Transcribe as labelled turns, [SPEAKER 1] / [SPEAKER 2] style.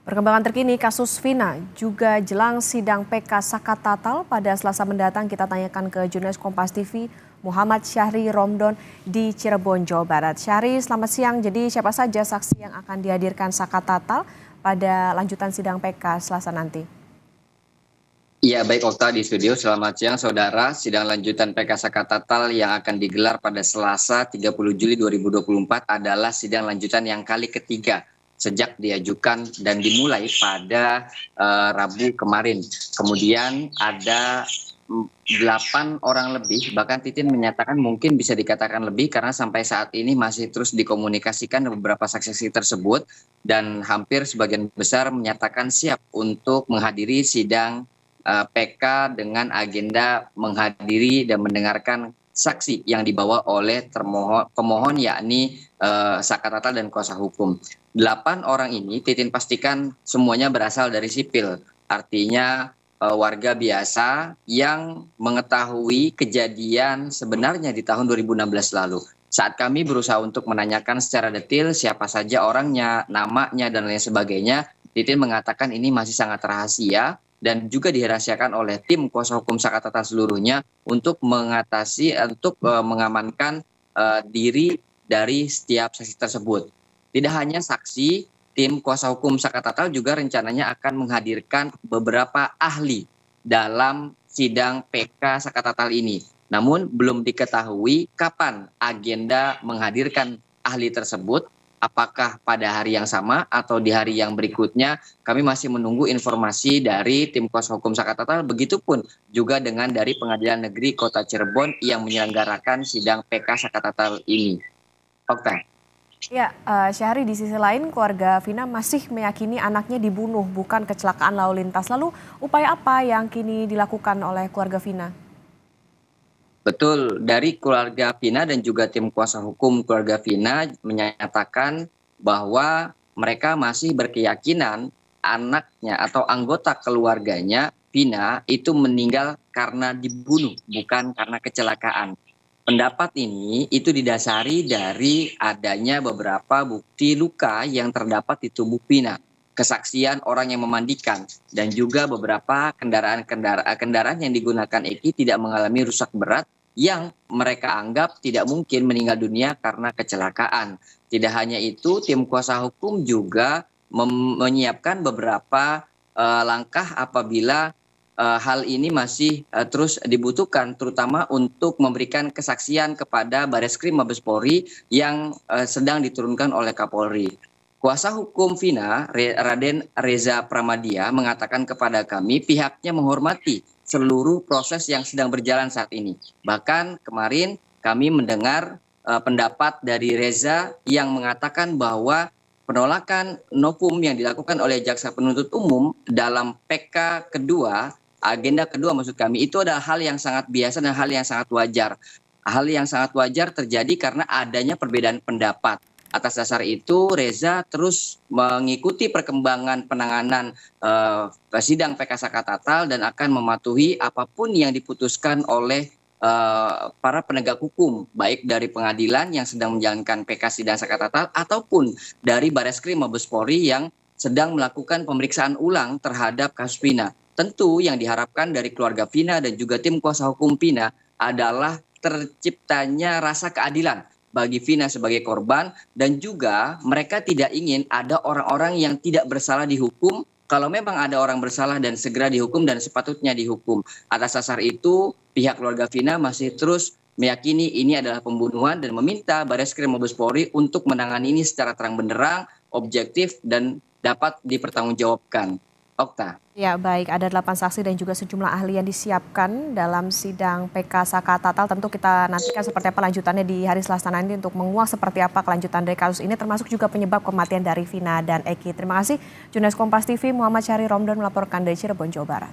[SPEAKER 1] Perkembangan terkini kasus Vina juga jelang sidang PK Sakatatal pada Selasa mendatang kita tanyakan ke jurnalis Kompas TV Muhammad Syahri Romdon di Cirebon, Jawa Barat. Syahri, selamat siang. Jadi siapa saja saksi yang akan dihadirkan Sakatatal pada lanjutan sidang PK Selasa nanti?
[SPEAKER 2] Ya, baik Okta di studio. Selamat siang saudara. Sidang lanjutan PK Sakatatal yang akan digelar pada Selasa 30 Juli 2024 adalah sidang lanjutan yang kali ketiga sejak diajukan dan dimulai pada Rabu kemarin. Kemudian ada 8 orang lebih, bahkan Titin menyatakan mungkin bisa dikatakan lebih karena sampai saat ini masih terus dikomunikasikan beberapa saksi-saksi tersebut dan hampir sebagian besar menyatakan siap untuk menghadiri sidang PK dengan agenda menghadiri dan mendengarkan saksi yang dibawa oleh pemohon yakni Sakatatal dan kuasa hukum. 8 orang ini Titin pastikan semuanya berasal dari sipil, artinya warga biasa yang mengetahui kejadian sebenarnya di tahun 2016 lalu. Saat kami berusaha untuk menanyakan secara detail siapa saja orangnya, namanya, dan lain sebagainya, Titin mengatakan ini masih sangat rahasia dan juga dirahasiakan oleh tim kuasa hukum Sakatatal seluruhnya untuk mengamankan diri dari setiap saksi tersebut. Tidak hanya saksi, tim kuasa hukum Sakatatal juga rencananya akan menghadirkan beberapa ahli dalam sidang PK Sakatatal ini. Namun belum diketahui kapan agenda menghadirkan ahli tersebut, apakah pada hari yang sama atau di hari yang berikutnya. Kami masih menunggu informasi dari tim kuasa hukum Sakatatal, begitupun juga dengan dari Pengadilan Negeri Kota Cirebon yang menyelenggarakan sidang PK Sakatatal ini. Okta.
[SPEAKER 1] Ya, Syahri, di sisi lain keluarga Vina masih meyakini anaknya dibunuh bukan kecelakaan lalu lintas. Lalu upaya apa yang kini dilakukan oleh keluarga Vina?
[SPEAKER 2] Betul, dari keluarga Vina dan juga tim kuasa hukum keluarga Vina menyatakan bahwa mereka masih berkeyakinan anaknya atau anggota keluarganya Vina itu meninggal karena dibunuh, bukan karena kecelakaan. Pendapat ini itu didasari dari adanya beberapa bukti luka yang terdapat di tubuh Vina, kesaksian orang yang memandikan, dan juga beberapa kendaraan yang digunakan Eki tidak mengalami rusak berat yang mereka anggap tidak mungkin meninggal dunia karena kecelakaan. Tidak hanya itu, tim kuasa hukum juga menyiapkan beberapa langkah apabila hal ini masih terus dibutuhkan, terutama untuk memberikan kesaksian kepada Bareskrim Mabes Polri yang sedang diturunkan oleh Kapolri. Kuasa hukum Vina, Raden Reza Pramadia, mengatakan kepada kami pihaknya menghormati seluruh proses yang sedang berjalan saat ini. Bahkan kemarin kami mendengar pendapat dari Reza yang mengatakan bahwa penolakan novum yang dilakukan oleh jaksa penuntut umum dalam PK kedua, agenda kedua maksud kami, itu adalah hal yang sangat biasa dan hal yang sangat wajar. Hal yang sangat wajar terjadi karena adanya perbedaan pendapat. Atas dasar itu, Reza terus mengikuti perkembangan penanganan sidang PK Sakatatal dan akan mematuhi apapun yang diputuskan oleh para penegak hukum, baik dari pengadilan yang sedang menjalankan PK sidang Sakatatal ataupun dari Bareskrim Mabes Polri yang sedang melakukan pemeriksaan ulang terhadap kasus Vina. Tentu yang diharapkan dari keluarga Vina dan juga tim kuasa hukum Vina adalah terciptanya rasa keadilan bagi Vina sebagai korban, dan juga mereka tidak ingin ada orang-orang yang tidak bersalah dihukum. Kalau memang ada orang bersalah dan segera dihukum dan sepatutnya dihukum. Atas dasar itu, pihak keluarga Vina masih terus meyakini ini adalah pembunuhan dan meminta Bareskrim Mabes Polri untuk menangani ini secara terang benderang, objektif, dan dapat dipertanggungjawabkan. Okta.
[SPEAKER 1] Ya, baik, ada 8 saksi dan juga sejumlah ahli yang disiapkan dalam sidang PK Sakatatal. Tentu kita nantikan seperti apa lanjutannya di hari Selasa nanti untuk menguak seperti apa kelanjutan dari kasus ini, termasuk juga penyebab kematian dari Vina dan Eki. Terima kasih, jurnalis Kompas TV Muhammad Syahri Romdon melaporkan dari Cirebon, Jawa Barat.